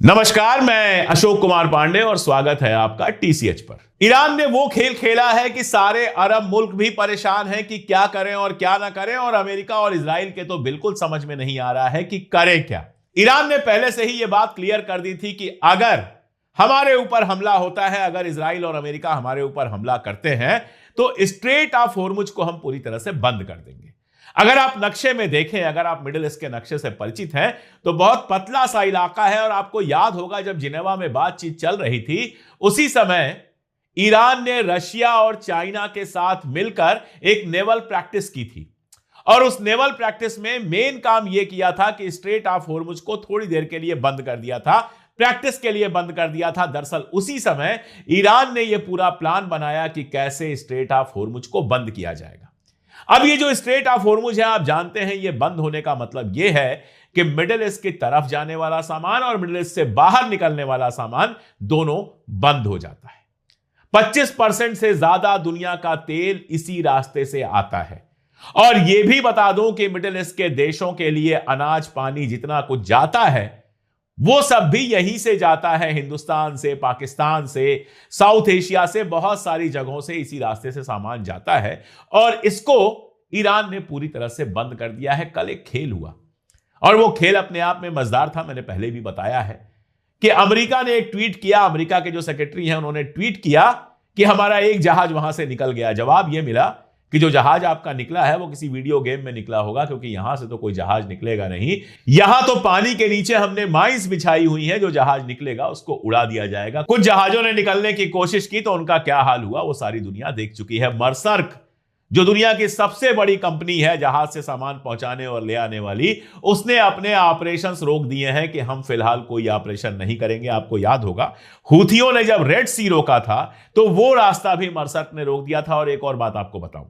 नमस्कार, मैं अशोक कुमार पांडे और स्वागत है आपका टीसीएच पर। ईरान ने वो खेल खेला है कि सारे अरब मुल्क भी परेशान हैं कि क्या करें और क्या ना करें, और अमेरिका और इजराइल के तो बिल्कुल समझ में नहीं आ रहा है कि करें क्या। ईरान ने पहले से ही यह बात क्लियर कर दी थी कि अगर हमारे ऊपर हमला होता है, अगर इजराइल और अमेरिका हमारे ऊपर हमला करते हैं तो स्ट्रेट ऑफ होर्मुज को हम पूरी तरह से बंद कर देंगे। अगर आप नक्शे में देखें, अगर आप मिडिल ईस्ट के नक्शे से परिचित हैं, तो बहुत पतला सा इलाका है। और आपको याद होगा जब जिनेवा में बातचीत चल रही थी, उसी समय ईरान ने रशिया और चाइना के साथ मिलकर एक नेवल प्रैक्टिस की थी। और उस नेवल प्रैक्टिस में मेन काम यह किया था कि स्ट्रेट ऑफ होर्मुज को थोड़ी देर के लिए बंद कर दिया था, प्रैक्टिस के लिए बंद कर दिया था। दरअसल उसी समय ईरान ने यह पूरा प्लान बनाया कि कैसे स्ट्रेट ऑफ होर्मुज को बंद किया जाएगा। अब ये जो स्ट्रेट ऑफ होर्मुज है, आप जानते हैं, ये बंद होने का मतलब ये है कि मिडिल ईस्ट की तरफ जाने वाला सामान और मिडिल ईस्ट से बाहर निकलने वाला सामान दोनों बंद हो जाता है। 25% से ज्यादा दुनिया का तेल इसी रास्ते से आता है। और यह भी बता दूं कि मिडिल ईस्ट के देशों के लिए अनाज पानी जितना कुछ जाता है, वो सब भी यहीं से जाता है। हिंदुस्तान से, पाकिस्तान से, साउथ एशिया से, बहुत सारी जगहों से इसी रास्ते से सामान जाता है। और इसको ईरान ने पूरी तरह से बंद कर दिया है। कल एक खेल हुआ और वो खेल अपने आप में मजेदार था। मैंने पहले भी बताया है कि अमेरिका ने एक ट्वीट किया, अमेरिका के जो सेक्रेटरी हैं उन्होंने ट्वीट किया कि हमारा एक जहाज वहां से निकल गया। जवाब यह मिला कि जो जहाज आपका निकला है वो किसी वीडियो गेम में निकला होगा, क्योंकि यहां से तो कोई जहाज निकलेगा नहीं। यहां तो पानी के नीचे हमने माइंस बिछाई हुई है, जो जहाज निकलेगा उसको उड़ा दिया जाएगा। कुछ जहाजों ने निकलने की कोशिश की तो उनका क्या हाल हुआ वो सारी दुनिया देख चुकी है। मरसर्क, जो दुनिया की सबसे बड़ी कंपनी है जहाज से सामान पहुंचाने और ले आने वाली, उसने अपने ऑपरेशंस रोक दिए हैं कि हम फिलहाल कोई ऑपरेशन नहीं करेंगे। आपको याद होगा हूथियों ने जब रेड सी रोका था तो वो रास्ता भी मरसर्क ने रोक दिया था। और एक और बात आपको बताऊं,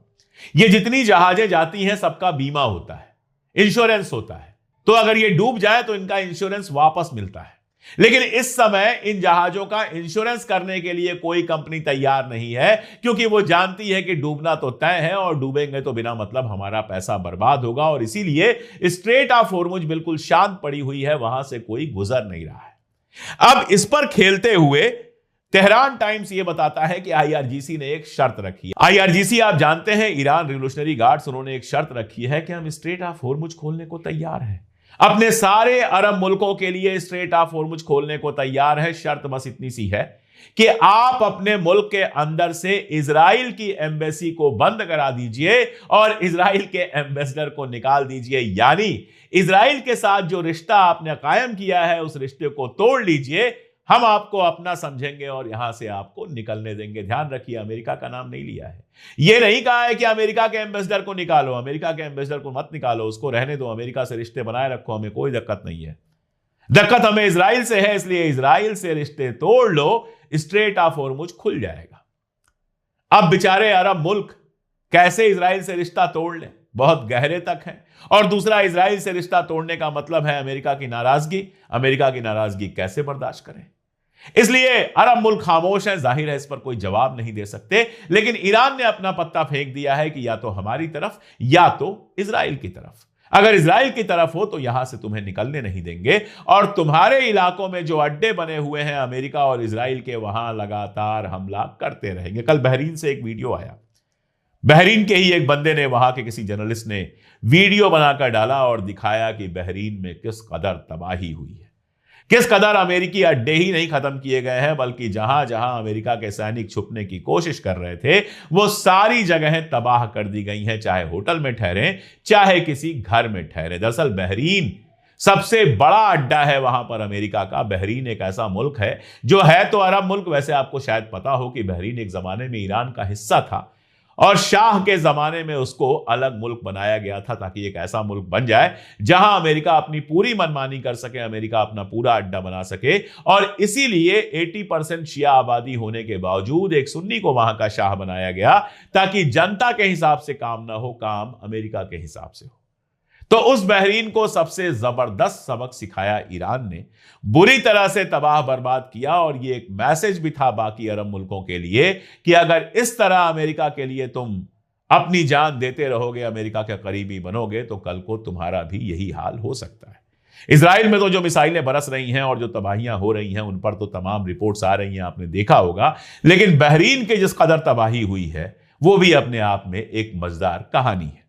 ये जितनी जहाजें जाती हैं सबका बीमा होता है, इंश्योरेंस होता है। तो अगर ये डूब जाए तो इनका इंश्योरेंस वापस मिलता है। लेकिन इस समय इन जहाजों का इंश्योरेंस करने के लिए कोई कंपनी तैयार नहीं है, क्योंकि वो जानती है कि डूबना तो तय है और डूबेंगे तो बिना मतलब हमारा पैसा बर्बाद होगा। और इसीलिए स्ट्रेट ऑफ होर्मुज बिल्कुल शांत पड़ी हुई है, वहां से कोई गुजर नहीं रहा है। अब इस पर खेलते हुए तेहरान टाइम्स यह बताता है कि आईआरजीसी ने एक शर्त रखी है। आईआरजीसी आप जानते हैं, ईरान रिवोल्यूशनरी गार्ड्स, उन्होंने एक शर्त रखी है कि हम स्ट्रेट ऑफ होर्मुज खोलने को तैयार हैं। अपने सारे अरब मुल्कों के लिए स्ट्रेट ऑफ होर्मुज खोलने को तैयार है। शर्त बस इतनी सी है कि आप अपने मुल्क के अंदर से इजराइल की एम्बेसी को बंद करा दीजिए और इजराइल के एम्बेसडर को निकाल दीजिए। यानी इजराइल के साथ जो रिश्ता आपने कायम किया है उस रिश्ते को तोड़ लीजिए, हम आपको अपना समझेंगे और यहां से आपको निकलने देंगे। ध्यान रखिए, अमेरिका का नाम नहीं लिया है। यह नहीं कहा है कि अमेरिका के एम्बेसडर को निकालो, अमेरिका के एम्बेसडर को मत निकालो, उसको रहने दो, अमेरिका से रिश्ते बनाए रखो, हमें कोई दिक्कत नहीं है। दिक्कत हमें इजराइल से है, इसलिए इजराइल से रिश्ते तोड़ लो, स्ट्रेट ऑफ होर्मुज खुल जाएगा। अब बेचारे अरब मुल्क कैसे इजराइल से रिश्ता तोड़ लें, बहुत गहरे तक है। और दूसरा, इजराइल से रिश्ता तोड़ने का मतलब है अमेरिका की नाराजगी। अमेरिका की नाराजगी कैसे बर्दाश्त करें? इसलिए अरब मुल्क खामोश है, जाहिर है इस पर कोई जवाब नहीं दे सकते। लेकिन ईरान ने अपना पत्ता फेंक दिया है कि या तो हमारी तरफ या तो इजराइल की तरफ। अगर इजराइल की तरफ हो तो यहां से तुम्हें निकलने नहीं देंगे और तुम्हारे इलाकों में जो अड्डे बने हुए हैं अमेरिका और इजराइल के, वहां लगातार हमला करते रहेंगे। कल बहरीन से एक वीडियो आया, बहरीन के ही एक बंदे ने, वहां के किसी जर्नलिस्ट ने वीडियो बनाकर डाला और दिखाया कि बहरीन में किस कदर तबाही हुई है, किस कदर अमेरिकी अड्डे ही नहीं खत्म किए गए हैं, बल्कि जहां जहां अमेरिका के सैनिक छुपने की कोशिश कर रहे थे वो सारी जगहें तबाह कर दी गई हैं, चाहे होटल में ठहरे चाहे किसी घर में ठहरे। दरअसल बहरीन सबसे बड़ा अड्डा है वहां पर अमेरिका का। बहरीन एक ऐसा मुल्क है जो है तो अरब मुल्क, वैसे आपको शायद पता हो कि बहरीन एक जमाने में ईरान का हिस्सा था और शाह के जमाने में उसको अलग मुल्क बनाया गया था ताकि एक ऐसा मुल्क बन जाए जहां अमेरिका अपनी पूरी मनमानी कर सके, अमेरिका अपना पूरा अड्डा बना सके। और इसीलिए 80% शिया आबादी होने के बावजूद एक सुन्नी को वहां का शाह बनाया गया ताकि जनता के हिसाब से काम ना हो, काम अमेरिका के हिसाब से हो। तो उस बहरीन को सबसे जबरदस्त सबक सिखाया ईरान ने, बुरी तरह से तबाह बर्बाद किया। और यह एक मैसेज भी था बाकी अरब मुल्कों के लिए कि अगर इस तरह अमेरिका के लिए तुम अपनी जान देते रहोगे, अमेरिका के करीबी बनोगे, तो कल को तुम्हारा भी यही हाल हो सकता है। इजराइल में तो जो मिसाइलें बरस रही हैं और जो तबाहियां हो रही हैं उन पर तो तमाम रिपोर्ट्स आ रही हैं, आपने देखा होगा। लेकिन बहरीन के जिस कदर तबाही हुई है वो भी अपने आप में एक मजेदार कहानी है।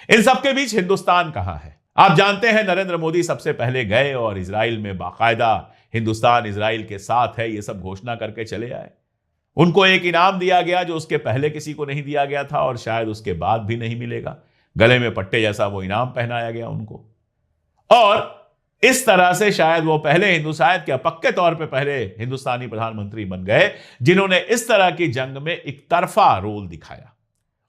इन सबके बीच हिंदुस्तान कहां है? आप जानते हैं नरेंद्र मोदी सबसे पहले गए और इजराइल में बाकायदा हिंदुस्तान इजराइल के साथ है ये सब घोषणा करके चले आए। उनको एक इनाम दिया गया जो उसके पहले किसी को नहीं दिया गया था और शायद उसके बाद भी नहीं मिलेगा। गले में पट्टे जैसा वो इनाम पहनाया गया उनको, और इस तरह से शायद वो शायद क्या पक्के तौर पे पहले हिंदुस्तानी प्रधानमंत्री बन गए जिन्होंने इस तरह की जंग में एक तरफा रोल दिखाया,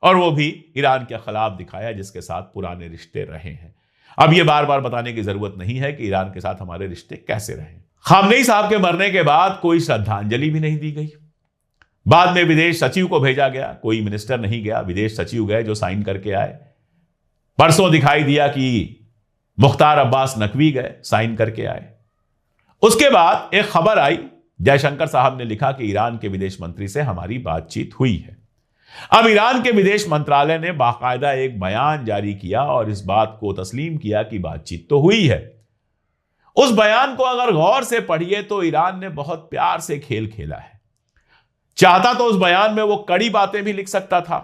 और वो भी ईरान के खिलाफ दिखाया जिसके साथ पुराने रिश्ते रहे हैं। अब ये बार बार बताने की जरूरत नहीं है कि ईरान के साथ हमारे रिश्ते कैसे रहे। खामनेई साहब के मरने के बाद कोई श्रद्धांजलि भी नहीं दी गई। बाद में विदेश सचिव को भेजा गया, कोई मिनिस्टर नहीं गया, विदेश सचिव गए जो साइन करके आए। परसों दिखाई दिया कि मुख्तार अब्बास नकवी गए, साइन करके आए। उसके बाद एक खबर आई, जयशंकर साहब ने लिखा कि ईरान के विदेश मंत्री से हमारी बातचीत हुई है। अब ईरान के विदेश मंत्रालय ने बाकायदा एक बयान जारी किया और इस बात को तस्लीम किया कि बातचीत तो हुई है। उस बयान को अगर गौर से पढ़िए तो ईरान ने बहुत प्यार से खेल खेला है। चाहता तो उस बयान में वो कड़ी बातें भी लिख सकता था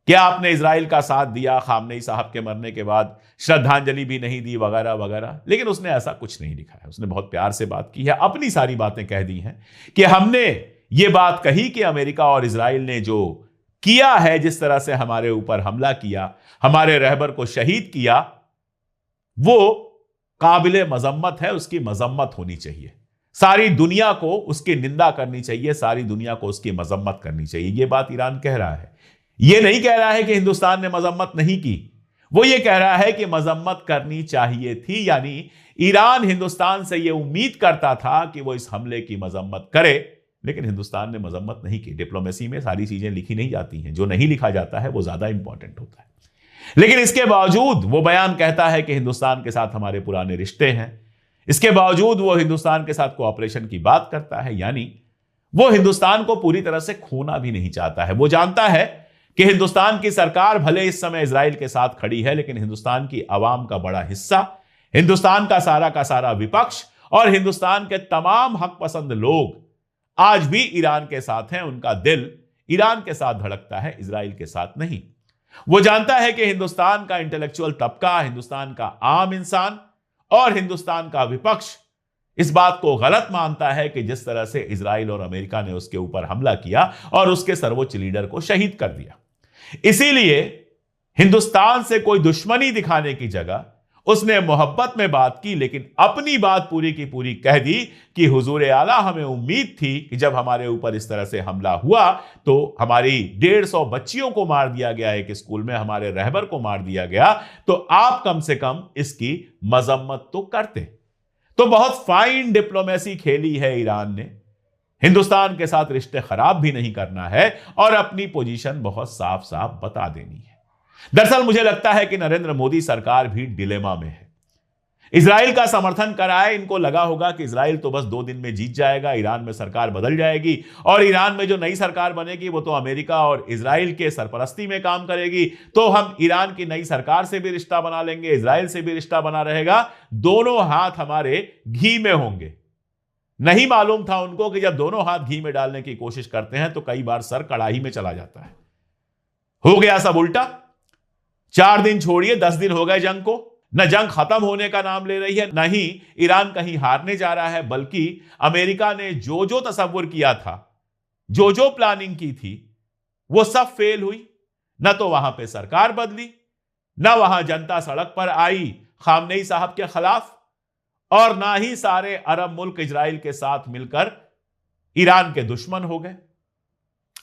कि आपने इजराइल का साथ दिया, खामनेई साहब के मरने के बाद श्रद्धांजलि भी नहीं दी, वगैरह वगैरह, लेकिन उसने ऐसा कुछ नहीं लिखा है। उसने बहुत प्यार से बात की है, अपनी सारी बातें कह दी हैं कि हमने ये बात कही कि अमेरिका और इजराइल ने जो किया है, जिस तरह से हमारे ऊपर हमला किया, हमारे रहबर को शहीद किया, वो काबिले मजम्मत है, उसकी मजम्मत होनी चाहिए। सारी दुनिया को उसकी निंदा करनी चाहिए, सारी दुनिया को उसकी मजम्मत करनी चाहिए। यह बात ईरान कह रहा है। यह नहीं कह रहा है कि हिंदुस्तान ने मजम्मत नहीं की, वो ये कह रहा है कि मजम्मत करनी चाहिए थी। यानी ईरान हिंदुस्तान से यह उम्मीद करता था कि वो इस हमले की मजम्मत करे, लेकिन हिंदुस्तान ने मजम्मत नहीं की। डिप्लोमेसी में सारी चीजें लिखी नहीं जाती हैं, जो नहीं लिखा जाता है वो ज्यादा इंपॉर्टेंट होता है। लेकिन इसके बावजूद वो बयान कहता है कि हिंदुस्तान के साथ हमारे पुराने रिश्ते हैं। इसके बावजूद वो हिंदुस्तान के साथ कोऑपरेशन की बात करता है, यानी वो हिंदुस्तान को पूरी तरह से खोना भी नहीं चाहता है। वो जानता है कि हिंदुस्तान की सरकार भले इस समय इजराइल के साथ खड़ी है, लेकिन हिंदुस्तान की आवाम का बड़ा हिस्सा, हिंदुस्तान का सारा विपक्ष और हिंदुस्तान के तमाम हक पसंद लोग आज भी ईरान के साथ हैं। उनका दिल ईरान के साथ धड़कता है, इजराइल के साथ नहीं। वो जानता है कि हिंदुस्तान का इंटेलेक्चुअल तबका, हिंदुस्तान का आम इंसान और हिंदुस्तान का विपक्ष इस बात को गलत मानता है कि जिस तरह से इजराइल और अमेरिका ने उसके ऊपर हमला किया और उसके सर्वोच्च लीडर को शहीद कर दिया। इसीलिए हिंदुस्तान से कोई दुश्मनी दिखाने की जगह उसने मोहब्बत में बात की, लेकिन अपनी बात पूरी की पूरी कह दी कि हुजूर आला, हमें उम्मीद थी कि जब हमारे ऊपर इस तरह से हमला हुआ तो हमारी 150 बच्चियों को मार दिया गया, एक स्कूल में हमारे रहबर को मार दिया गया, तो आप कम से कम इसकी मजम्मत तो करते। तो बहुत फाइन डिप्लोमेसी खेली है ईरान ने। हिंदुस्तान के साथ रिश्ते खराब भी नहीं करना है और अपनी पोजीशन बहुत साफ साफ बता देनी है। दरअसल मुझे लगता है कि नरेंद्र मोदी सरकार भी डिलेमा में है। इजराइल का समर्थन कराए, इनको लगा होगा कि इजराइल तो बस 2 दिन में जीत जाएगा, ईरान में सरकार बदल जाएगी और ईरान में जो नई सरकार बनेगी वो तो अमेरिका और इजराइल के सरपरस्ती में काम करेगी, तो हम ईरान की नई सरकार से भी रिश्ता बना लेंगे, इजराइल से भी रिश्ता बना रहेगा, दोनों हाथ हमारे घी में होंगे। नहीं मालूम था उनको कि जब दोनों हाथ घी में डालने की कोशिश करते हैं तो कई बार सर कड़ाही में चला जाता है। हो गया सब उल्टा। 4 दिन छोड़िए, 10 दिन हो गए जंग को। न जंग खत्म होने का नाम ले रही है, न ही ईरान कहीं हारने जा रहा है, बल्कि अमेरिका ने जो जो तसव्वुर किया था, जो जो प्लानिंग की थी, वो सब फेल हुई। न तो वहां पे सरकार बदली, न वहां जनता सड़क पर आई खामनेई साहब के खिलाफ, और ना ही सारे अरब मुल्क इजराइल के साथ मिलकर ईरान के दुश्मन हो गए।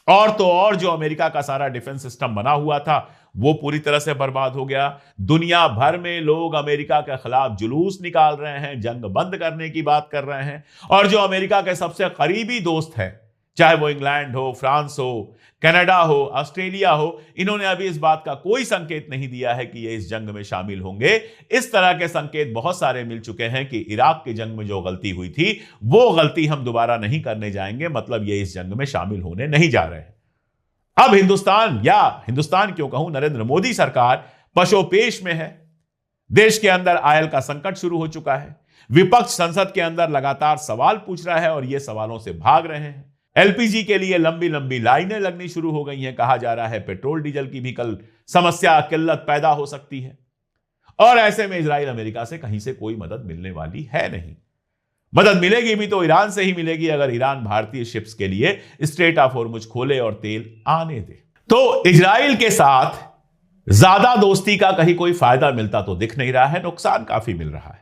और तो और जो अमेरिका का सारा डिफेंस सिस्टम बना हुआ था वो पूरी तरह से बर्बाद हो गया। दुनिया भर में लोग अमेरिका के खिलाफ जुलूस निकाल रहे हैं, जंग बंद करने की बात कर रहे हैं, और जो अमेरिका के सबसे करीबी दोस्त हैं, चाहे वो इंग्लैंड हो, फ्रांस हो, कनाडा हो, ऑस्ट्रेलिया हो, इन्होंने अभी इस बात का कोई संकेत नहीं दिया है कि ये इस जंग में शामिल होंगे। इस तरह के संकेत बहुत सारे मिल चुके हैं कि इराक की जंग में जो गलती हुई थी वो गलती हम दोबारा नहीं करने जाएंगे, मतलब ये इस जंग में शामिल होने नहीं जा रहे हैं। अब हिंदुस्तान, या हिंदुस्तान क्यों कहूं, नरेंद्र मोदी सरकार पशोपेश में है। देश के अंदर आयल का संकट शुरू हो चुका है। विपक्ष संसद के अंदर लगातार सवाल पूछ रहा है और ये सवालों से भाग रहे हैं। एलपीजी के लिए लंबी लंबी लाइनें लगनी शुरू हो गई हैं। कहा जा रहा है पेट्रोल डीजल की भी कल समस्या किल्लत पैदा हो सकती है। और ऐसे में इजराइल अमेरिका से कहीं से कोई मदद मिलने वाली है नहीं। मदद मिलेगी भी तो ईरान से ही मिलेगी, अगर ईरान भारतीय शिप्स के लिए स्ट्रेट ऑफ हॉर्मुज खोले और तेल आने दे। तो इजराइल के साथ ज्यादा दोस्ती का कहीं कोई फायदा मिलता तो दिख नहीं रहा है, नुकसान काफी मिल रहा है।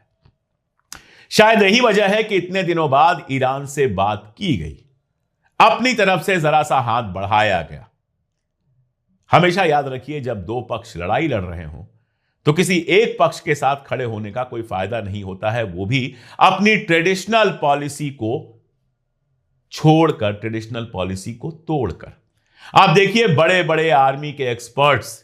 शायद यही वजह है कि इतने दिनों बाद ईरान से बात की गई, अपनी तरफ से जरा सा हाथ बढ़ाया गया। हमेशा याद रखिए, जब दो पक्ष लड़ाई लड़ रहे हों तो किसी एक पक्ष के साथ खड़े होने का कोई फायदा नहीं होता है, वो भी अपनी ट्रेडिशनल पॉलिसी को छोड़कर, ट्रेडिशनल पॉलिसी को तोड़कर। आप देखिए, बड़े बड़े आर्मी के एक्सपर्ट्स,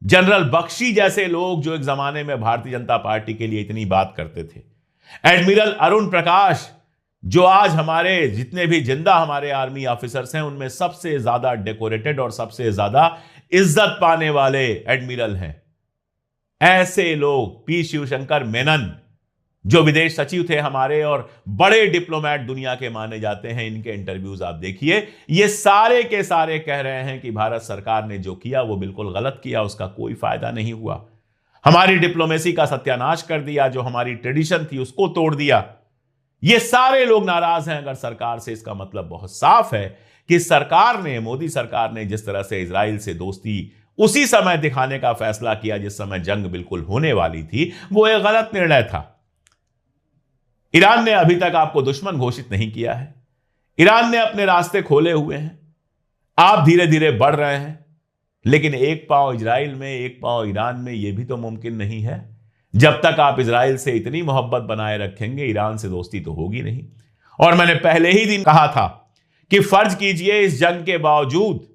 जनरल बख्शी जैसे लोग जो एक जमाने में भारतीय जनता पार्टी के लिए इतनी बात करते थे, एडमिरल अरुण प्रकाश जो आज हमारे जितने भी जिंदा हमारे आर्मी ऑफिसर्स हैं उनमें सबसे ज्यादा डेकोरेटेड और सबसे ज्यादा इज्जत पाने वाले एडमिरल हैं, ऐसे लोग, पी शिवशंकर मेनन जो विदेश सचिव थे हमारे और बड़े डिप्लोमैट दुनिया के माने जाते हैं, इनके इंटरव्यूज आप देखिए, ये सारे के सारे कह रहे हैं कि भारत सरकार ने जो किया वो बिल्कुल गलत किया, उसका कोई फायदा नहीं हुआ, हमारी डिप्लोमेसी का सत्यानाश कर दिया, जो हमारी ट्रेडिशन थी उसको तोड़ दिया। ये सारे लोग नाराज हैं अगर सरकार से। इसका मतलब बहुत साफ है कि सरकार ने, मोदी सरकार ने जिस तरह से इजराइल से दोस्ती उसी समय दिखाने का फैसला किया जिस समय जंग बिल्कुल होने वाली थी, वो एक गलत निर्णय था। ईरान ने अभी तक आपको दुश्मन घोषित नहीं किया है, ईरान ने अपने रास्ते खोले हुए हैं, आप धीरे धीरे बढ़ रहे हैं, लेकिन एक पांव इजराइल में एक पांव ईरान में यह भी तो मुमकिन नहीं है। जब तक आप इजराइल से इतनी मोहब्बत बनाए रखेंगे, ईरान से दोस्ती तो होगी नहीं। और मैंने पहले ही दिन कहा था कि फर्ज कीजिए इस जंग के बावजूद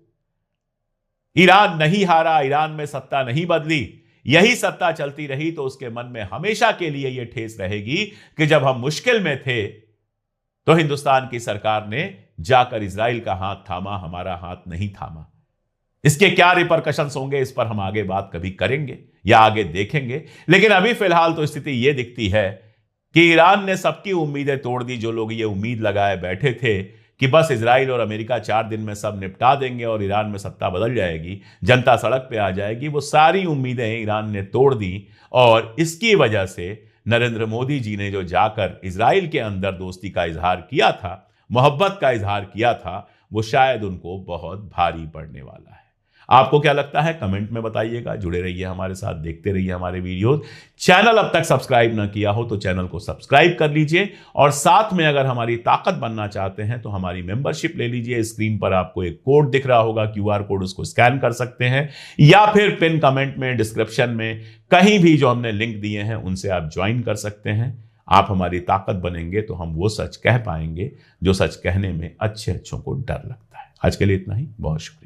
ईरान नहीं हारा, ईरान में सत्ता नहीं बदली, यही सत्ता चलती रही तो उसके मन में हमेशा के लिए यह ठेस रहेगी कि जब हम मुश्किल में थे तो हिंदुस्तान की सरकार ने जाकर इजराइल का हाथ थामा, हमारा हाथ नहीं थामा। इसके क्या रिपरकशंस होंगे इस पर हम आगे बात कभी करेंगे या आगे देखेंगे, लेकिन अभी फिलहाल तो स्थिति यह दिखती है कि ईरान ने सबकी उम्मीदें तोड़ दी। जो लोग ये उम्मीद लगाए बैठे थे कि बस इजराइल और अमेरिका 4 दिन में सब निपटा देंगे और ईरान में सत्ता बदल जाएगी, जनता सड़क पे आ जाएगी, वो सारी उम्मीदें ईरान ने तोड़ दी। और इसकी वजह से नरेंद्र मोदी जी ने जो जाकर इजराइल के अंदर दोस्ती का इजहार किया था, मोहब्बत का इजहार किया था, वो शायद उनको बहुत भारी पड़ने वाला है। आपको क्या लगता है कमेंट में बताइएगा। जुड़े रहिए हमारे साथ, देखते रहिए हमारे वीडियोस। चैनल अब तक सब्सक्राइब ना किया हो तो चैनल को सब्सक्राइब कर लीजिए और साथ में अगर हमारी ताकत बनना चाहते हैं तो हमारी मेंबरशिप ले लीजिए। स्क्रीन पर आपको एक कोड दिख रहा होगा, QR कोड, उसको स्कैन कर सकते हैं या फिर पिन कमेंट में, डिस्क्रिप्शन में कहीं भी जो हमने लिंक दिए हैं उनसे आप ज्वाइन कर सकते हैं। आप हमारी ताकत बनेंगे तो हम वो सच कह पाएंगे जो सच कहने में अच्छे अच्छों को डर लगता है। आज के लिए इतना ही, बहुत शुक्रिया।